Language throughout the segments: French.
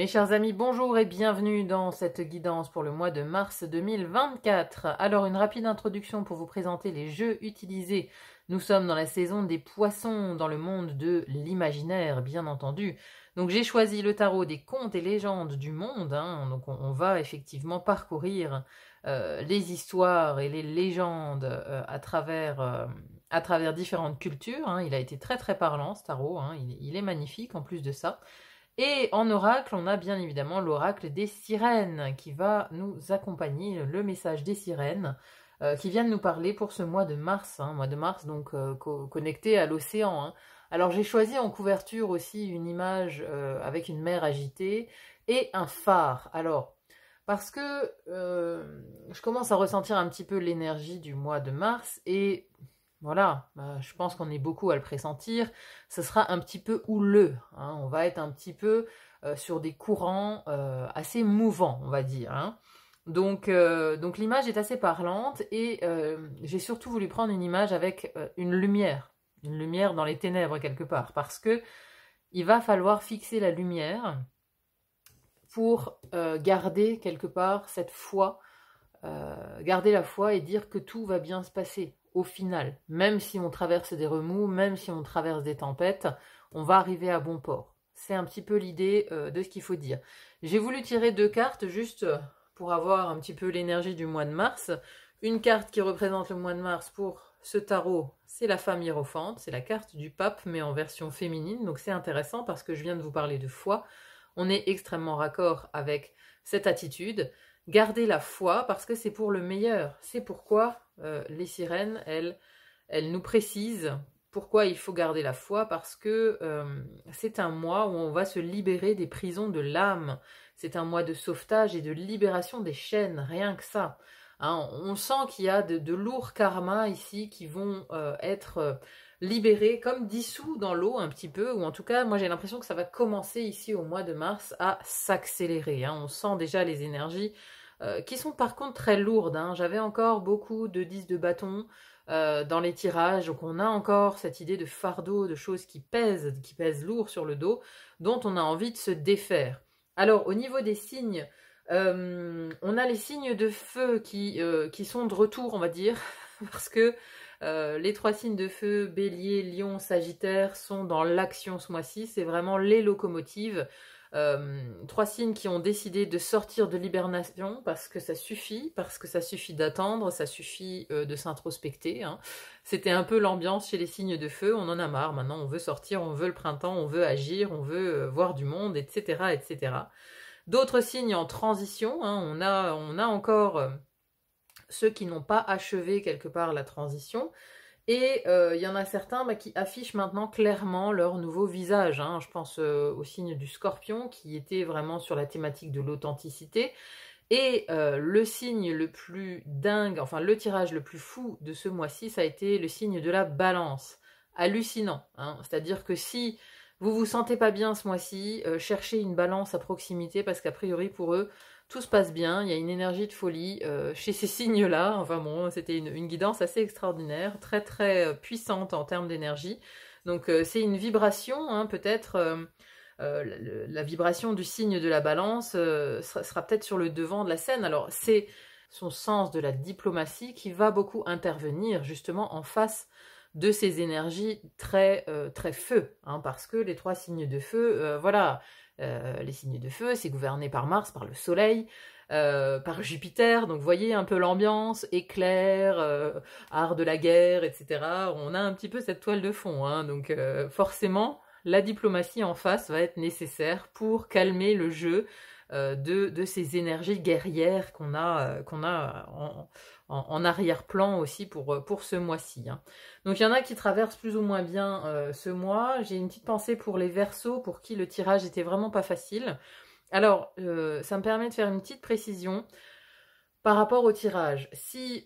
Mes chers amis, bonjour et bienvenue dans cette guidance pour le mois de mars 2024. Alors, une rapide introduction pour vous présenter les jeux utilisés. Nous sommes dans la saison des poissons, dans le monde de l'imaginaire, bien entendu. Donc, j'ai choisi le tarot des contes et légendes du monde. Donc, on va effectivement parcourir les histoires et les légendes à travers différentes cultures. Il a été très très parlant, ce tarot. Il est magnifique en plus de ça. Et en oracle, on a bien évidemment l'oracle des sirènes qui va nous accompagner, le message des sirènes qui viennent nous parler pour ce mois de mars, donc connecté à l'océan. Alors j'ai choisi en couverture aussi une image avec une mer agitée et un phare. Alors, parce que je commence à ressentir un petit peu l'énergie du mois de mars et voilà, je pense qu'on est beaucoup à le pressentir, ce sera un petit peu houleux, on va être un petit peu sur des courants assez mouvants, on va dire. Donc l'image est assez parlante et j'ai surtout voulu prendre une image avec une lumière dans les ténèbres quelque part, parce que il va falloir fixer la lumière pour garder quelque part cette foi, garder la foi et dire que tout va bien se passer. Au final, même si on traverse des remous, même si on traverse des tempêtes, on va arriver à bon port. C'est un petit peu l'idée de ce qu'il faut dire. J'ai voulu tirer deux cartes juste pour avoir un petit peu l'énergie du mois de mars. Une carte qui représente le mois de mars pour ce tarot, c'est la femme hiérophante, c'est la carte du pape, mais en version féminine. Donc c'est intéressant parce que je viens de vous parler de foi. On est extrêmement raccord avec cette attitude. Gardez la foi parce que c'est pour le meilleur. C'est pourquoi les sirènes, elles nous précisent pourquoi il faut garder la foi, parce que c'est un mois où on va se libérer des prisons de l'âme. C'est un mois de sauvetage et de libération des chaînes, rien que ça. On sent qu'il y a de lourds karmas ici qui vont être libérés, comme dissous dans l'eau un petit peu, ou en tout cas, moi j'ai l'impression que ça va commencer ici au mois de mars à s'accélérer. On sent déjà les énergies qui sont par contre très lourdes. J'avais encore beaucoup de 10 de bâton dans les tirages, donc on a encore cette idée de fardeau, de choses qui pèsent lourd sur le dos, dont on a envie de se défaire. Alors au niveau des signes, on a les signes de feu qui sont de retour, on va dire, parce que les trois signes de feu, Bélier, Lion, Sagittaire, sont dans l'action ce mois-ci. C'est vraiment les locomotives. Trois signes qui ont décidé de sortir de l'hibernation parce que ça suffit d'attendre, ça suffit de s'introspecter. C'était un peu l'ambiance chez les signes de feu, on en a marre, maintenant on veut sortir, on veut le printemps, on veut agir, on veut voir du monde, etc. etc. D'autres signes en transition, on a encore ceux qui n'ont pas achevé quelque part la transition. Et il y en a certains qui affichent maintenant clairement leur nouveau visage. Je pense au signe du Scorpion qui était vraiment sur la thématique de l'authenticité. Et le signe le plus dingue, enfin le tirage le plus fou de ce mois-ci, ça a été le signe de la Balance. Hallucinant. C'est-à-dire que si vous vous sentez pas bien ce mois-ci, cherchez une balance à proximité parce qu'a priori pour eux, tout se passe bien, il y a une énergie de folie chez ces signes-là. Enfin bon, c'était une guidance assez extraordinaire, très très puissante en termes d'énergie. Donc c'est une vibration, peut-être la vibration du signe de la Balance sera peut-être sur le devant de la scène. Alors c'est son sens de la diplomatie qui va beaucoup intervenir justement en face de ces énergies très très feu, parce que les trois signes de feu, voilà. Les signes de feu, c'est gouverné par Mars, par le Soleil, par Jupiter, donc vous voyez un peu l'ambiance, éclair, art de la guerre, etc. On a un petit peu cette toile de fond, donc forcément, la diplomatie en face va être nécessaire pour calmer le jeu de ces énergies guerrières qu'on a en arrière-plan aussi pour ce mois-ci. Donc il y en a qui traversent plus ou moins bien ce mois. J'ai une petite pensée pour les Verseaux, pour qui le tirage était vraiment pas facile. Alors, ça me permet de faire une petite précision par rapport au tirage. Si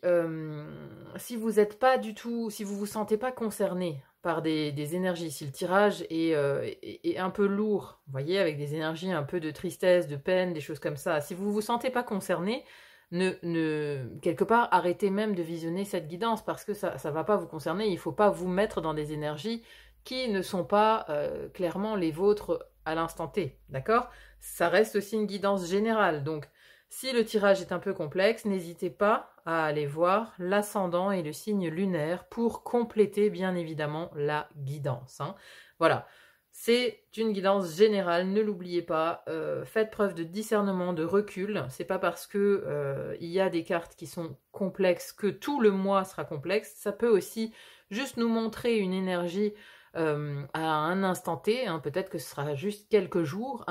vous êtes pas du tout, si vous vous sentez pas concerné par des énergies, si le tirage est un peu lourd, vous voyez, avec des énergies un peu de tristesse, de peine, des choses comme ça, si vous vous sentez pas concerné, quelque part, arrêtez même de visionner cette guidance parce que ça va pas vous concerner. Il faut pas vous mettre dans des énergies qui ne sont pas clairement les vôtres à l'instant T, d'accord? Ça reste aussi une guidance générale, donc si le tirage est un peu complexe, n'hésitez pas à aller voir l'ascendant et le signe lunaire pour compléter bien évidemment la guidance, hein. Voilà, c'est une guidance générale, ne l'oubliez pas, faites preuve de discernement, de recul, c'est pas parce que il y a des cartes qui sont complexes que tout le mois sera complexe, ça peut aussi juste nous montrer une énergie à un instant T, hein, peut-être que ce sera juste quelques jours,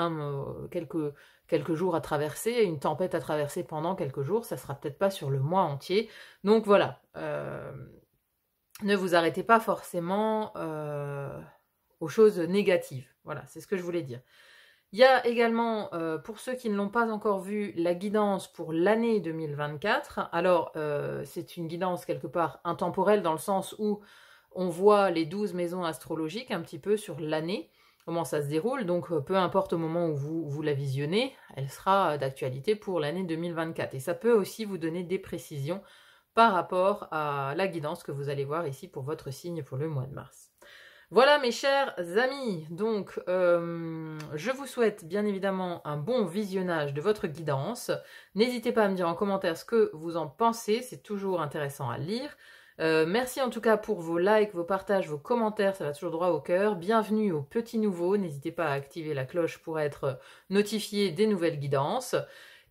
quelques jours à traverser, une tempête à traverser pendant quelques jours, ça sera peut-être pas sur le mois entier. Donc voilà, ne vous arrêtez pas forcément aux choses négatives. Voilà, c'est ce que je voulais dire. Il y a également, pour ceux qui ne l'ont pas encore vu, la guidance pour l'année 2024. Alors, c'est une guidance quelque part intemporelle dans le sens où on voit les 12 maisons astrologiques un petit peu sur l'année, comment ça se déroule. Donc, peu importe au moment où vous la visionnez, elle sera d'actualité pour l'année 2024. Et ça peut aussi vous donner des précisions par rapport à la guidance que vous allez voir ici pour votre signe pour le mois de mars. Voilà mes chers amis, donc je vous souhaite bien évidemment un bon visionnage de votre guidance. N'hésitez pas à me dire en commentaire ce que vous en pensez, c'est toujours intéressant à lire. Merci en tout cas pour vos likes, vos partages, vos commentaires, ça va toujours droit au cœur. Bienvenue aux petits nouveaux, n'hésitez pas à activer la cloche pour être notifié des nouvelles guidances.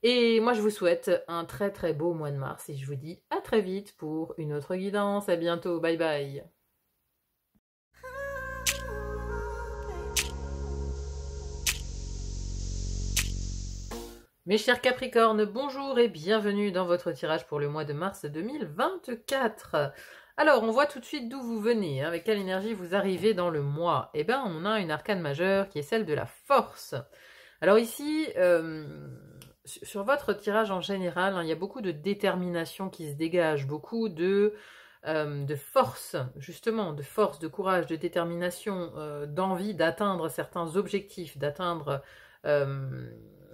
Et moi je vous souhaite un très très beau mois de mars et je vous dis à très vite pour une autre guidance. À bientôt, bye bye. Mes chers Capricornes, bonjour et bienvenue dans votre tirage pour le mois de mars 2024. Alors, on voit tout de suite d'où vous venez, hein, avec quelle énergie vous arrivez dans le mois. Eh bien, on a une arcane majeure qui est celle de la force. Alors ici, sur votre tirage en général, hein, il y a beaucoup de détermination qui se dégage, beaucoup de force, justement, de force, de courage, de détermination, d'envie d'atteindre certains objectifs,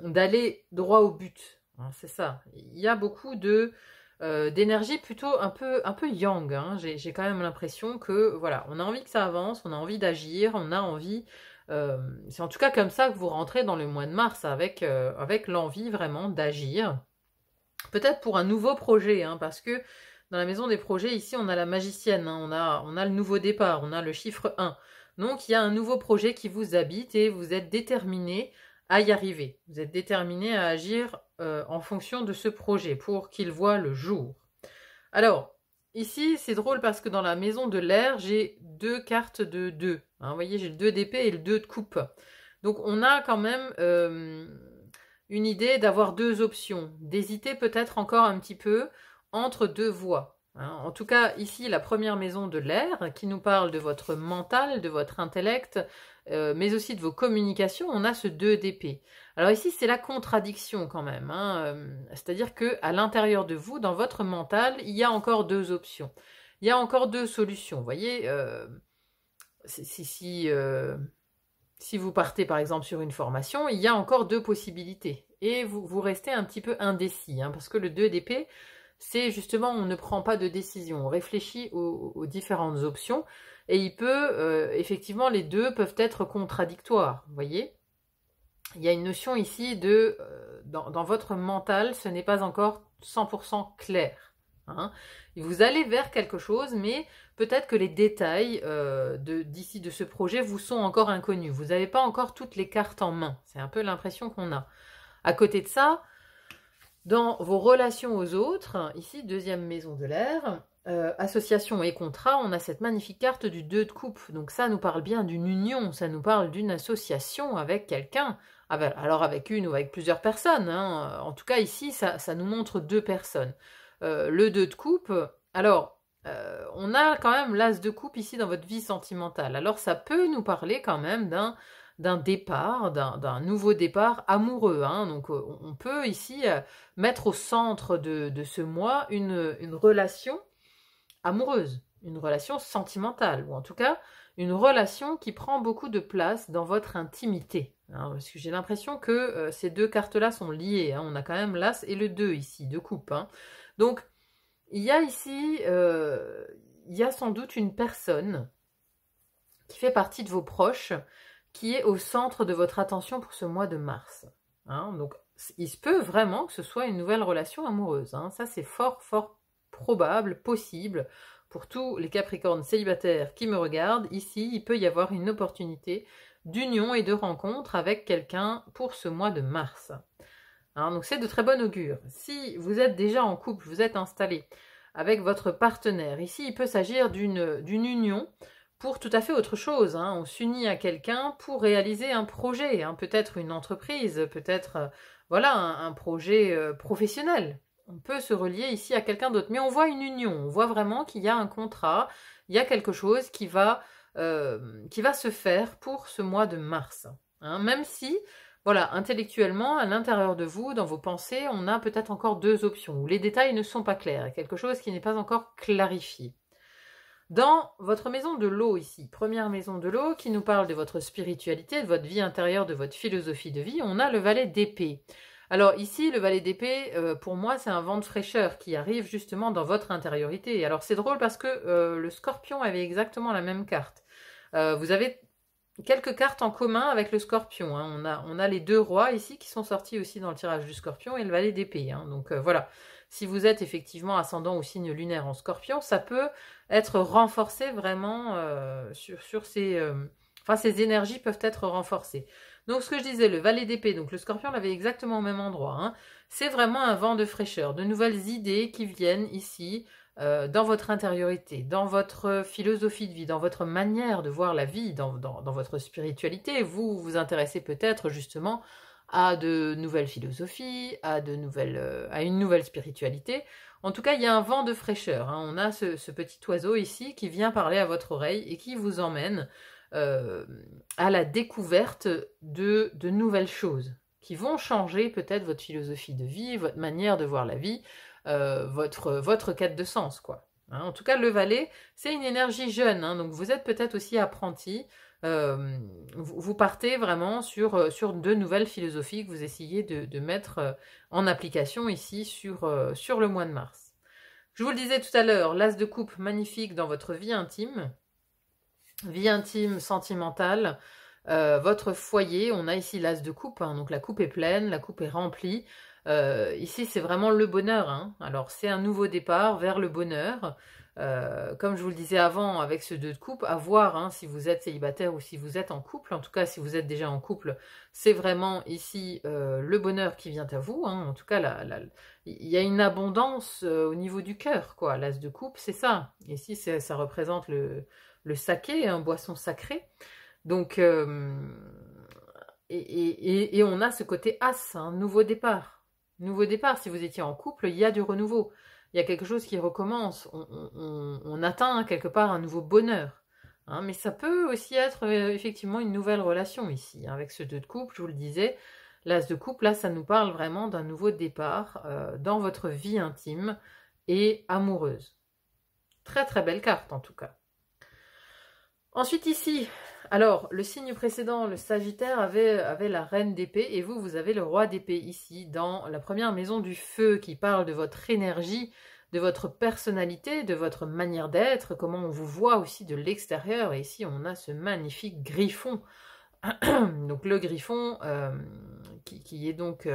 d'aller droit au but, hein, c'est ça. Il y a beaucoup d'énergie plutôt un peu yang, hein. J'ai quand même l'impression que voilà, on a envie que ça avance, on a envie d'agir, on a envie. C'est en tout cas comme ça que vous rentrez dans le mois de mars avec l'envie vraiment d'agir. Peut-être pour un nouveau projet, hein, parce que dans la maison des projets, ici, on a la magicienne, hein, on a le nouveau départ, on a le chiffre 1. Donc, il y a un nouveau projet qui vous habite et vous êtes déterminé à y arriver. Vous êtes déterminé à agir en fonction de ce projet pour qu'il voit le jour. Alors, ici, c'est drôle parce que dans la maison de l'air, j'ai deux cartes de 2. Hein, vous voyez, j'ai le 2 d'épée et le 2 de coupe. Donc, on a quand même une idée d'avoir deux options, d'hésiter peut-être encore un petit peu entre deux voies. Hein. En tout cas, ici, la première maison de l'air, qui nous parle de votre mental, de votre intellect, mais aussi de vos communications, on a ce 2 d'épée. Alors ici, c'est la contradiction quand même. Hein. C'est-à-dire qu'à l'intérieur de vous, dans votre mental, il y a encore deux options. Il y a encore deux solutions. Vous voyez, si vous partez par exemple sur une formation, il y a encore deux possibilités. Et vous restez un petit peu indécis, hein, parce que le 2 d'épée, c'est justement, on ne prend pas de décision, on réfléchit aux différentes options, et il peut, effectivement, les deux peuvent être contradictoires, vous voyez. Il y a une notion ici de, dans votre mental, ce n'est pas encore 100% clair. Hein. Vous allez vers quelque chose, mais peut-être que les détails d'ici de ce projet vous sont encore inconnus. Vous n'avez pas encore toutes les cartes en main. C'est un peu l'impression qu'on a. À côté de ça, dans vos relations aux autres, ici, deuxième maison de l'air, association et contrat, on a cette magnifique carte du 2 de coupe. Donc ça nous parle bien d'une union, ça nous parle d'une association avec quelqu'un. Alors avec une ou avec plusieurs personnes. Hein. En tout cas, ici, ça nous montre deux personnes. Le 2 de coupe, alors, on a quand même l'as de coupe ici dans votre vie sentimentale. Alors ça peut nous parler quand même d'un départ, d'un nouveau départ amoureux. Hein. Donc on peut ici mettre au centre de ce mois une relation amoureuse, une relation sentimentale, ou en tout cas une relation qui prend beaucoup de place dans votre intimité. Hein, parce que j'ai l'impression que ces deux cartes-là sont liées. Hein. On a quand même l'as et le 2 ici, de coupe. Hein. Donc, il y a ici, il y a sans doute une personne qui fait partie de vos proches, qui est au centre de votre attention pour ce mois de mars. Hein. Donc, il se peut vraiment que ce soit une nouvelle relation amoureuse. Hein. Ça, c'est fort, fort probable, possible. Pour tous les Capricornes célibataires qui me regardent, ici, il peut y avoir une opportunité d'union et de rencontre avec quelqu'un pour ce mois de mars. Hein, donc c'est de très bon augure. Si vous êtes déjà en couple, vous êtes installé avec votre partenaire, ici il peut s'agir d'une union pour tout à fait autre chose. Hein. On s'unit à quelqu'un pour réaliser un projet, hein, peut-être une entreprise, peut-être voilà un projet professionnel. On peut se relier ici à quelqu'un d'autre, mais on voit une union, on voit vraiment qu'il y a un contrat, il y a quelque chose qui va se faire pour ce mois de mars. Hein, même si, voilà, intellectuellement, à l'intérieur de vous, dans vos pensées, on a peut-être encore deux options, où les détails ne sont pas clairs, quelque chose qui n'est pas encore clarifié. Dans votre maison de l'eau ici, première maison de l'eau, qui nous parle de votre spiritualité, de votre vie intérieure, de votre philosophie de vie, on a le valet d'épée. Alors ici, le valet d'épée, pour moi, c'est un vent de fraîcheur qui arrive justement dans votre intériorité. Alors c'est drôle parce que le scorpion avait exactement la même carte. Vous avez quelques cartes en commun avec le scorpion. Hein. On a les deux rois ici qui sont sortis aussi dans le tirage du scorpion et le valet d'épée. Hein. Donc voilà, si vous êtes effectivement ascendant ou signe lunaire en scorpion, ça peut être renforcé vraiment sur ces... Enfin, ces énergies peuvent être renforcées. Donc, ce que je disais, le valet d'épée, donc le scorpion l'avait exactement au même endroit. Hein. C'est vraiment un vent de fraîcheur, de nouvelles idées qui viennent ici dans votre intériorité, dans votre philosophie de vie, dans votre manière de voir la vie, dans votre spiritualité. Vous vous intéressez peut-être justement à de nouvelles philosophies, à une nouvelle spiritualité. En tout cas, il y a un vent de fraîcheur. Hein. On a ce petit oiseau ici qui vient parler à votre oreille et qui vous emmène à la découverte de nouvelles choses qui vont changer peut-être votre philosophie de vie, votre manière de voir la vie, votre quête de sens, quoi. Hein, en tout cas, le valet, c'est une énergie jeune, hein, donc vous êtes peut-être aussi apprenti, vous partez vraiment sur de nouvelles philosophies que vous essayez de mettre en application ici sur le mois de mars. Je vous le disais tout à l'heure, l'as de coupe magnifique dans votre vie intime sentimentale, votre foyer, on a ici l'as de coupe, hein, donc la coupe est pleine, la coupe est remplie. Ici, c'est vraiment le bonheur. Hein. Alors, c'est un nouveau départ vers le bonheur. Comme je vous le disais avant, avec ce 2 de coupe, à voir hein, si vous êtes célibataire ou si vous êtes en couple. En tout cas, si vous êtes déjà en couple, c'est vraiment ici le bonheur qui vient à vous. Hein. En tout cas, il y a une abondance au niveau du cœur, quoi. L'as de coupe, c'est ça. Ici, ça représente le saké, un boisson sacré. Donc, et on a ce côté as, un nouveau départ. Nouveau départ, si vous étiez en couple, il y a du renouveau. Il y a quelque chose qui recommence. On atteint quelque part un nouveau bonheur. Hein, mais ça peut aussi être effectivement une nouvelle relation ici. Hein, avec ce 2 de coupe, je vous le disais, l'as de coupe, là, ça nous parle vraiment d'un nouveau départ dans votre vie intime et amoureuse. Très très belle carte en tout cas. Ensuite ici, alors le signe précédent, le Sagittaire, avait la reine d'épée et vous avez le roi d'épée ici dans la première maison du feu qui parle de votre énergie, de votre personnalité, de votre manière d'être, comment on vous voit aussi de l'extérieur. Et ici on a ce magnifique griffon. Donc le griffon qui est donc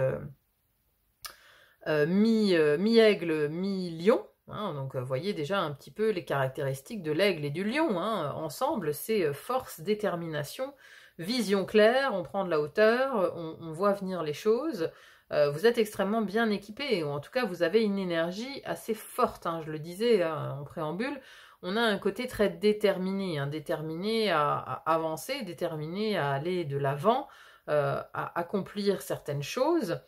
mi-aigle, mi-lion. Hein, donc vous voyez déjà un petit peu les caractéristiques de l'aigle et du lion. Hein. Ensemble, c'est force, détermination, vision claire, on prend de la hauteur, on voit venir les choses. Vous êtes extrêmement bien équipé, ou en tout cas vous avez une énergie assez forte. Hein, je le disais en préambule, on a un côté très déterminé, hein, déterminé à avancer, déterminé à aller de l'avant, à accomplir certaines choses.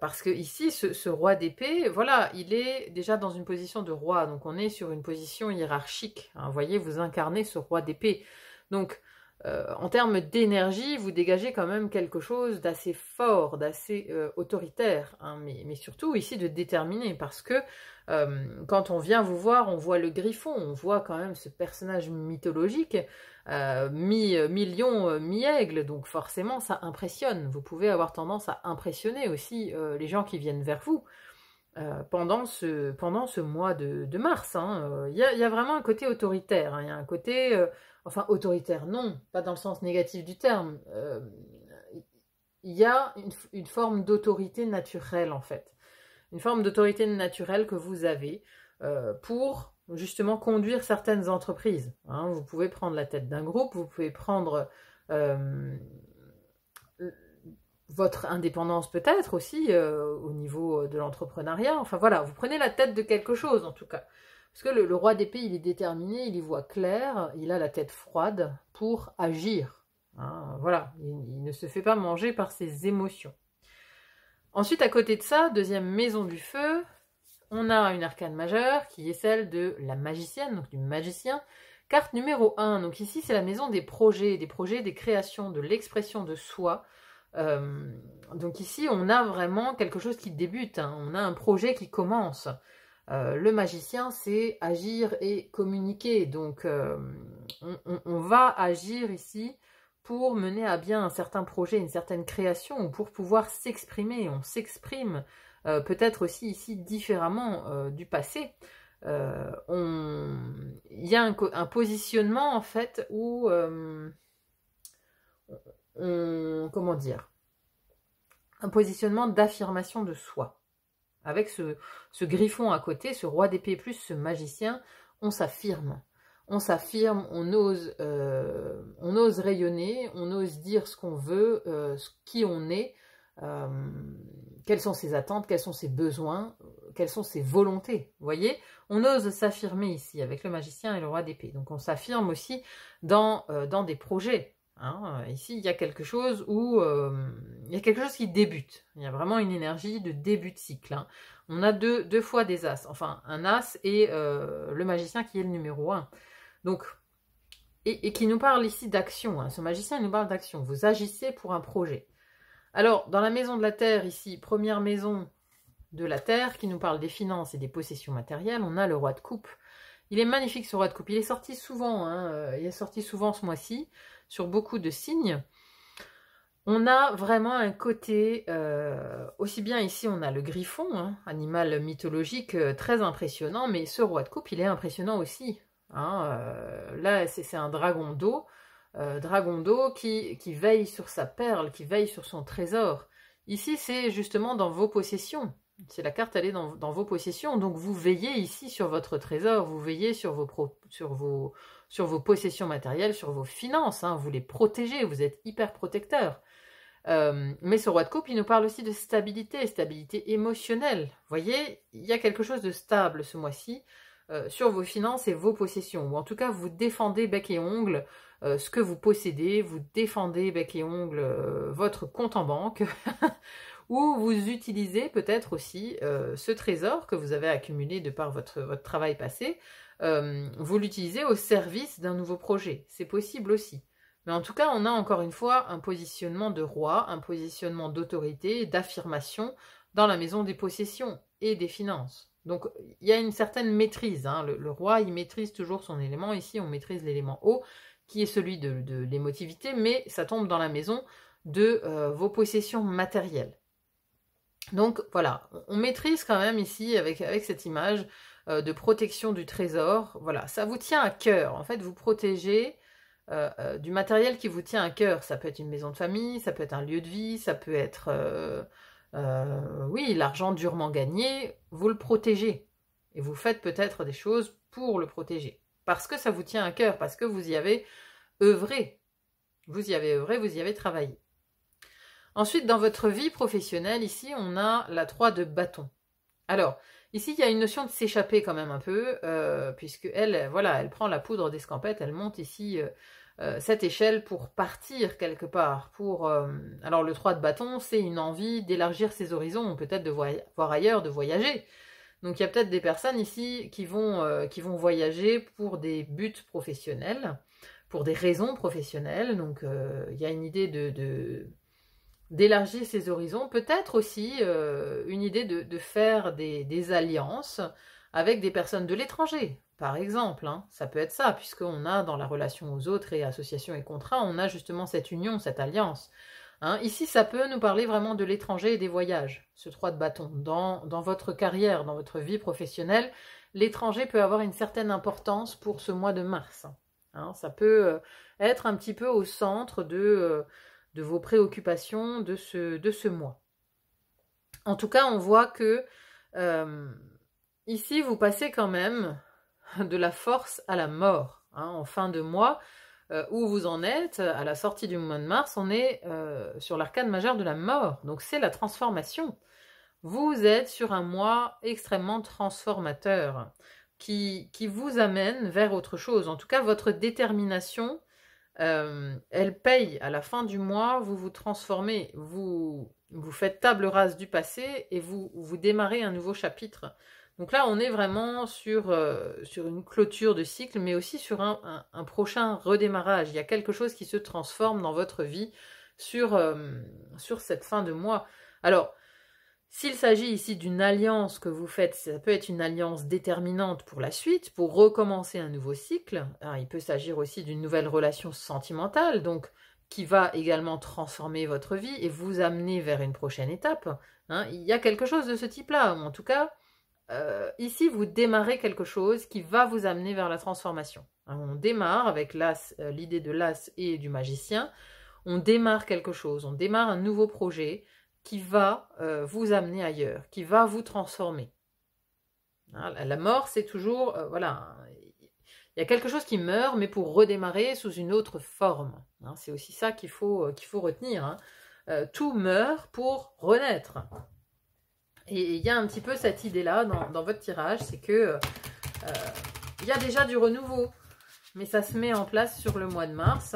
Parce que ici, ce roi d'épée, voilà, il est déjà dans une position de roi, donc on est sur une position hiérarchique. Hein, vous voyez, vous incarnez ce roi d'épée. Donc, en termes d'énergie, vous dégagez quand même quelque chose d'assez fort, d'assez autoritaire, hein, mais surtout ici de déterminé, parce que quand on vient vous voir, on voit le griffon, on voit quand même ce personnage mythologique, mi-lion, mi-aigle, donc forcément ça impressionne. Vous pouvez avoir tendance à impressionner aussi les gens qui viennent vers vous. pendant ce mois de mars. Il y a vraiment un côté autoritaire. Il y a un côté, enfin autoritaire, non, pas dans le sens négatif du terme. Il y a une forme d'autorité naturelle en fait. Une forme d'autorité naturelle que vous avez pour justement conduire certaines entreprises. Vous pouvez prendre la tête d'un groupe, vous pouvez prendre votre indépendance peut-être aussi au niveau de l'entrepreneuriat. Enfin voilà, vous prenez la tête de quelque chose en tout cas. Parce que le roi d'épée, il est déterminé, il y voit clair, il a la tête froide pour agir. Voilà, il ne se fait pas manger par ses émotions. Ensuite, à côté de ça, deuxième maison du feu, on a une arcane majeure qui est celle de la magicienne, donc du magicien. Carte numéro 1, donc ici c'est la maison des projets, des créations, de l'expression de soi. Donc ici on a vraiment quelque chose qui débute, on a un projet qui commence. Le magicien c'est agir et communiquer, donc on va agir ici pour mener à bien un certain projet, une certaine création, ou pour pouvoir s'exprimer. On s'exprime peut-être aussi ici différemment du passé. Il y a un positionnement en fait où comment dire, un positionnement d'affirmation de soi. Avec ce griffon à côté, ce roi d'épée plus ce magicien, on s'affirme. On s'affirme, on ose rayonner, on ose dire ce qu'on veut, qui on est, quelles sont ses attentes, quels sont ses besoins, quelles sont ses volontés. Vous voyez, on ose s'affirmer ici avec le magicien et le roi d'épée. Donc on s'affirme aussi dans des projets. Ici, il y a quelque chose il y a quelque chose qui débute. Il y a vraiment une énergie de début de cycle. On a deux fois des as. Enfin, un as et le magicien qui est le numéro 1. Donc, et qui nous parle ici d'action. Ce magicien, il nous parle d'action. Vous agissez pour un projet. Alors, dans la maison de la Terre, ici, première maison de la Terre, qui nous parle des finances et des possessions matérielles, on a le roi de coupe. Il est magnifique ce roi de coupe. Il est sorti souvent, il est sorti souvent ce mois-ci, sur beaucoup de signes. On a vraiment un côté, aussi bien ici on a le griffon, animal mythologique très impressionnant, mais ce roi de coupe il est impressionnant aussi. Là c'est un dragon d'eau qui veille sur sa perle, qui veille sur son trésor. Ici c'est justement dans vos possessions. C'est la carte, elle est dans vos possessions, donc vous veillez ici sur votre trésor, vous veillez sur vos possessions matérielles, sur vos finances, vous les protégez, vous êtes hyper protecteur. Mais ce roi de coupe, il nous parle aussi de stabilité émotionnelle. Vous voyez, il y a quelque chose de stable ce mois-ci sur vos finances et vos possessions, ou en tout cas vous défendez bec et ongle ce que vous possédez, vous défendez bec et ongle votre compte en banque, ou vous utilisez peut-être aussi ce trésor que vous avez accumulé de par votre travail passé, vous l'utilisez au service d'un nouveau projet. C'est possible aussi. Mais en tout cas, on a encore une fois un positionnement de roi, un positionnement d'autorité, d'affirmation dans la maison des possessions et des finances. Donc, il y a une certaine maîtrise. Le roi, il maîtrise toujours son élément. Ici, on maîtrise l'élément haut, qui est celui de l'émotivité, mais ça tombe dans la maison de vos possessions matérielles. Donc, voilà, on maîtrise quand même ici, avec cette image de protection du trésor. Voilà, ça vous tient à cœur. En fait, vous protégez du matériel qui vous tient à cœur. Ça peut être une maison de famille, ça peut être un lieu de vie, ça peut être, oui, l'argent durement gagné, vous le protégez. Et vous faites peut-être des choses pour le protéger. Parce que ça vous tient à cœur, parce que vous y avez œuvré. Vous y avez œuvré, vous y avez travaillé. Ensuite, dans votre vie professionnelle, ici, on a la 3 de bâton. Alors, ici, il y a une notion de s'échapper quand même un peu, puisque elle prend la poudre d'escampette, elle monte ici cette échelle pour partir quelque part. Alors, le 3 de bâton, c'est une envie d'élargir ses horizons, peut-être de voir ailleurs, de voyager. Donc, il y a peut-être des personnes ici qui vont voyager pour des buts professionnels, pour des raisons professionnelles. Donc, il y a une idée d'élargir ses horizons, peut-être aussi une idée de faire des alliances avec des personnes de l'étranger, par exemple. Ça peut être ça, puisqu'on a dans la relation aux autres et associations et contrats, on a justement cette union, cette alliance. Hein. Ici, ça peut nous parler vraiment de l'étranger et des voyages, ce 3 de bâton. Dans votre carrière, dans votre vie professionnelle, l'étranger peut avoir une certaine importance pour ce mois de mars. Hein. Ça peut être un petit peu au centre de vos préoccupations de ce mois. En tout cas, on voit que ici, vous passez quand même de la force à la mort. Hein. En fin de mois, où vous en êtes, à la sortie du mois de mars, on est sur l'arcane majeure de la mort. Donc c'est la transformation. Vous êtes sur un mois extrêmement transformateur qui vous amène vers autre chose. En tout cas, votre détermination, elle paye à la fin du mois, vous vous transformez, vous faites table rase du passé et vous démarrez un nouveau chapitre. Donc là, on est vraiment sur une clôture de cycle, mais aussi sur un prochain redémarrage. Il y a quelque chose qui se transforme dans votre vie sur cette fin de mois. Alors, s'il s'agit ici d'une alliance que vous faites, ça peut être une alliance déterminante pour la suite, pour recommencer un nouveau cycle. Alors, il peut s'agir aussi d'une nouvelle relation sentimentale, donc qui va également transformer votre vie et vous amener vers une prochaine étape. Hein. Il y a quelque chose de ce type-là, en tout cas... ici, vous démarrez quelque chose qui va vous amener vers la transformation. On démarre avec l'idée de l'as et du magicien. On démarre quelque chose, on démarre un nouveau projet qui va vous amener ailleurs, qui va vous transformer. Hein, la mort, c'est toujours... voilà, il y a quelque chose qui meurt, mais pour redémarrer sous une autre forme. Hein, c'est aussi ça qu'il faut retenir. Hein. Tout meurt pour renaître. Et il y a un petit peu cette idée-là dans votre tirage, c'est que il y a déjà du renouveau, mais ça se met en place sur le mois de mars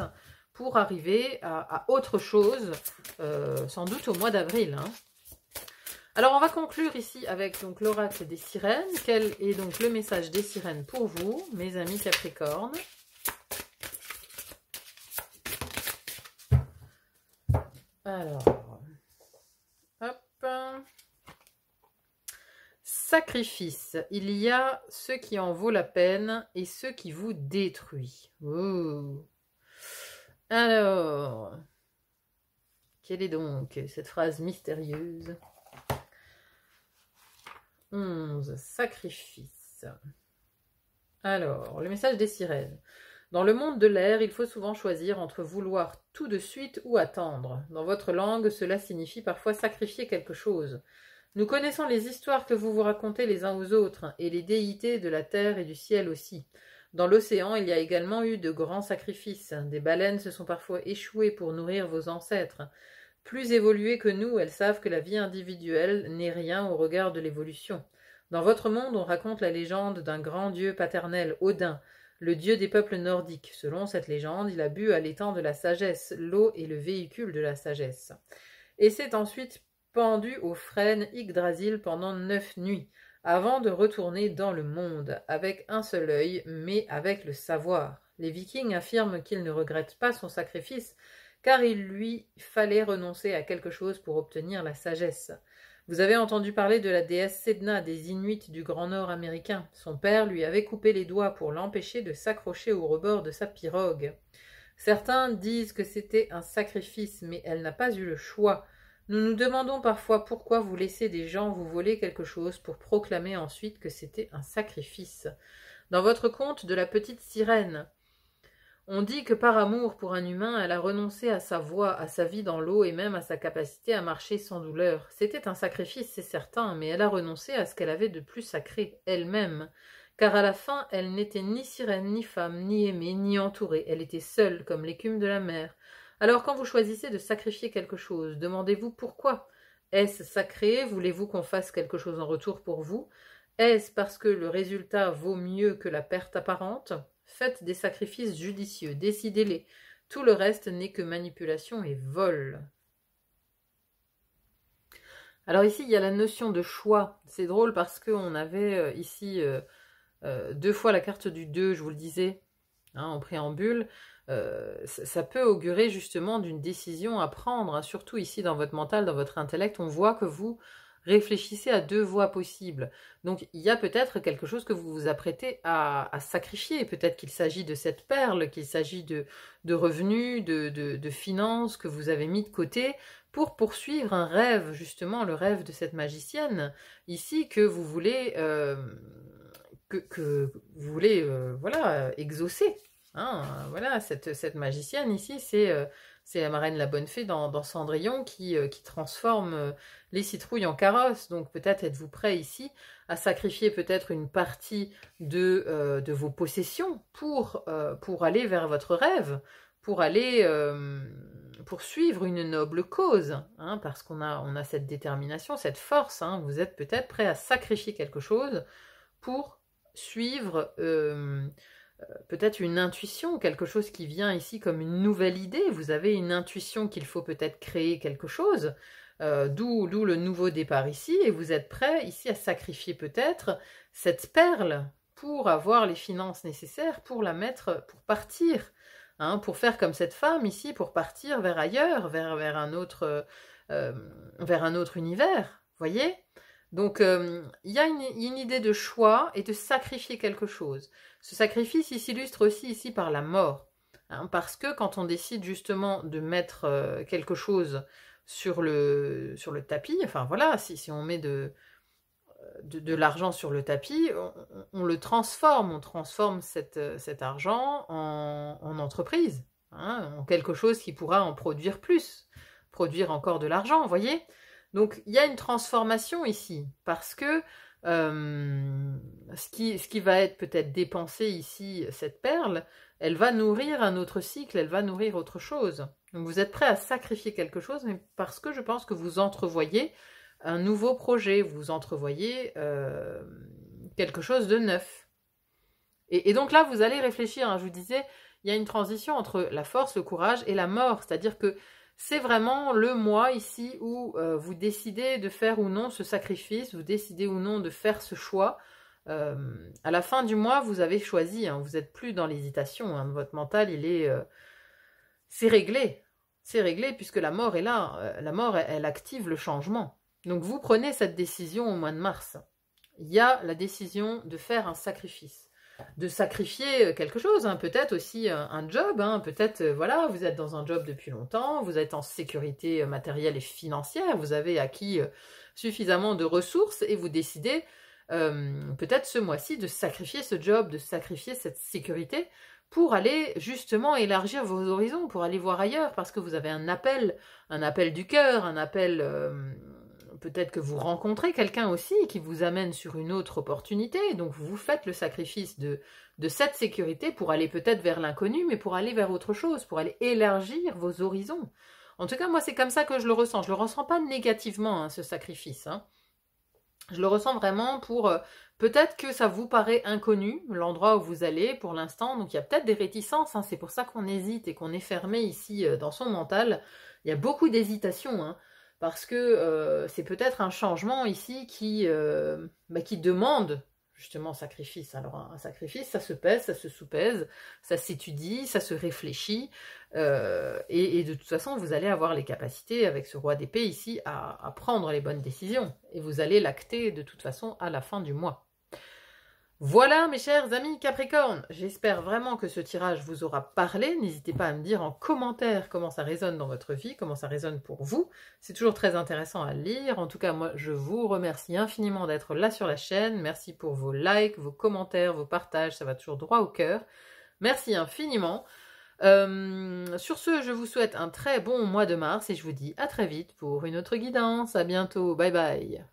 pour arriver à autre chose, sans doute au mois d'avril. Hein. Alors on va conclure ici avec l'oracle des sirènes. Quel est donc le message des sirènes pour vous, mes amis Capricorne? Alors, hop... Sacrifice. Il y a ce qui en vaut la peine et ce qui vous détruit. Ouh. Alors, quelle est donc cette phrase mystérieuse? 11. Sacrifice. Alors, le message des sirènes. Dans le monde de l'air, il faut souvent choisir entre vouloir tout de suite ou attendre. Dans votre langue, cela signifie parfois sacrifier quelque chose. Nous connaissons les histoires que vous vous racontez les uns aux autres, et les déités de la terre et du ciel aussi. Dans l'océan, il y a également eu de grands sacrifices. Des baleines se sont parfois échouées pour nourrir vos ancêtres. Plus évoluées que nous, elles savent que la vie individuelle n'est rien au regard de l'évolution. Dans votre monde, on raconte la légende d'un grand dieu paternel, Odin, le dieu des peuples nordiques. Selon cette légende, il a bu à l'étang de la sagesse. L'eau est le véhicule de la sagesse. Et c'est ensuite pendu au frêne Yggdrasil pendant 9 nuits, avant de retourner dans le monde, avec un seul œil, mais avec le savoir. Les Vikings affirment qu'ils ne regrettent pas son sacrifice, car il lui fallait renoncer à quelque chose pour obtenir la sagesse. Vous avez entendu parler de la déesse Sedna des Inuits du Grand Nord américain. Son père lui avait coupé les doigts pour l'empêcher de s'accrocher au rebord de sa pirogue. Certains disent que c'était un sacrifice, mais elle n'a pas eu le choix. Nous nous demandons parfois pourquoi vous laissez des gens vous voler quelque chose pour proclamer ensuite que c'était un sacrifice. Dans votre conte de la petite sirène, on dit que par amour pour un humain, elle a renoncé à sa voix, à sa vie dans l'eau et même à sa capacité à marcher sans douleur. C'était un sacrifice, c'est certain, mais elle a renoncé à ce qu'elle avait de plus sacré, elle-même. Car à la fin, elle n'était ni sirène, ni femme, ni aimée, ni entourée. Elle était seule, comme l'écume de la mer. Alors quand vous choisissez de sacrifier quelque chose, demandez-vous pourquoi. Est-ce sacré? Voulez-vous qu'on fasse quelque chose en retour pour vous? Est-ce parce que le résultat vaut mieux que la perte apparente? Faites des sacrifices judicieux, décidez-les. Tout le reste n'est que manipulation et vol. Alors ici, il y a la notion de choix. C'est drôle parce qu'on avait ici 2 fois la carte du 2, je vous le disais, hein, en préambule. Ça peut augurer justement d'une décision à prendre, hein, surtout ici dans votre mental, dans votre intellect. On voit que vous réfléchissez à 2 voies possibles. Donc il y a peut-être quelque chose que vous vous apprêtez à sacrifier. Peut-être qu'il s'agit de cette perle, qu'il s'agit de revenus, de finances que vous avez mis de côté pour poursuivre un rêve, justement le rêve de cette magicienne, ici, que vous voulez, voilà, exaucer. Hein, voilà, cette magicienne ici, c'est la marraine la bonne fée dans Cendrillon qui transforme les citrouilles en carrosses. Donc peut-être êtes-vous prêt ici à sacrifier peut-être une partie de vos possessions pour aller vers votre rêve, pour aller poursuivre une noble cause, hein, parce qu'on a cette détermination, cette force. Hein, vous êtes peut-être prêt à sacrifier quelque chose pour suivre peut-être une intuition, quelque chose qui vient ici comme une nouvelle idée. Vous avez une intuition qu'il faut peut-être créer quelque chose, d'où le nouveau départ ici, et vous êtes prêt ici à sacrifier peut-être cette perle pour avoir les finances nécessaires pour la mettre, pour partir, hein, pour faire comme cette femme ici, pour partir vers ailleurs, vers un autre univers, voyez. Donc, il y a une idée de choix et de sacrifier quelque chose. Ce sacrifice, il s'illustre aussi ici par la mort. Hein, parce que quand on décide justement de mettre quelque chose sur le tapis, enfin voilà, si on met de l'argent sur le tapis, on le transforme, on transforme cet argent en entreprise, hein, en quelque chose qui pourra en produire plus, produire encore de l'argent, vous voyez. Donc il y a une transformation ici, parce que ce qui va être peut-être dépensé ici, cette perle, elle va nourrir un autre cycle, elle va nourrir autre chose. Donc vous êtes prêt à sacrifier quelque chose, mais parce que je pense que vous entrevoyez un nouveau projet, vous entrevoyez quelque chose de neuf. Et donc là, vous allez réfléchir, hein, je vous disais, il y a une transition entre la force, le courage et la mort, c'est-à-dire que c'est vraiment le mois ici où vous décidez de faire ou non ce sacrifice, vous décidez ou non de faire ce choix. À la fin du mois, vous avez choisi, hein, vous n'êtes plus dans l'hésitation, hein, votre mental, c'est réglé. C'est réglé puisque la mort est là. La mort, elle active le changement. Donc vous prenez cette décision au mois de mars. Il y a la décision de faire un sacrifice. De sacrifier quelque chose, hein, peut-être aussi un job, hein, peut-être, voilà, vous êtes dans un job depuis longtemps, vous êtes en sécurité matérielle et financière, vous avez acquis suffisamment de ressources et vous décidez peut-être ce mois-ci de sacrifier ce job, de sacrifier cette sécurité pour aller justement élargir vos horizons, pour aller voir ailleurs, parce que vous avez un appel du cœur, un appel... peut-être que vous rencontrez quelqu'un aussi qui vous amène sur une autre opportunité, donc vous faites le sacrifice de cette sécurité pour aller peut-être vers l'inconnu, mais pour aller vers autre chose, pour aller élargir vos horizons. En tout cas, moi, c'est comme ça que je le ressens. Je le ressens pas négativement, hein, ce sacrifice. Hein. Je le ressens vraiment pour... peut-être que ça vous paraît inconnu, l'endroit où vous allez pour l'instant, donc il y a peut-être des réticences, hein, c'est pour ça qu'on hésite et qu'on est fermé ici dans son mental. Il y a beaucoup d'hésitation, hein. Parce que c'est peut-être un changement ici qui demande justement sacrifice. Alors un sacrifice, ça se pèse, ça se sous-pèse, ça s'étudie, ça se réfléchit. Et de toute façon, vous allez avoir les capacités avec ce roi d'épée ici à prendre les bonnes décisions. Et vous allez l'acter de toute façon à la fin du mois. Voilà mes chers amis Capricorne, j'espère vraiment que ce tirage vous aura parlé. N'hésitez pas à me dire en commentaire comment ça résonne dans votre vie, comment ça résonne pour vous. C'est toujours très intéressant à lire. En tout cas, moi, je vous remercie infiniment d'être là sur la chaîne. Merci pour vos likes, vos commentaires, vos partages, ça va toujours droit au cœur. Merci infiniment. Sur ce, je vous souhaite un très bon mois de mars et je vous dis à très vite pour une autre guidance. À bientôt, bye bye.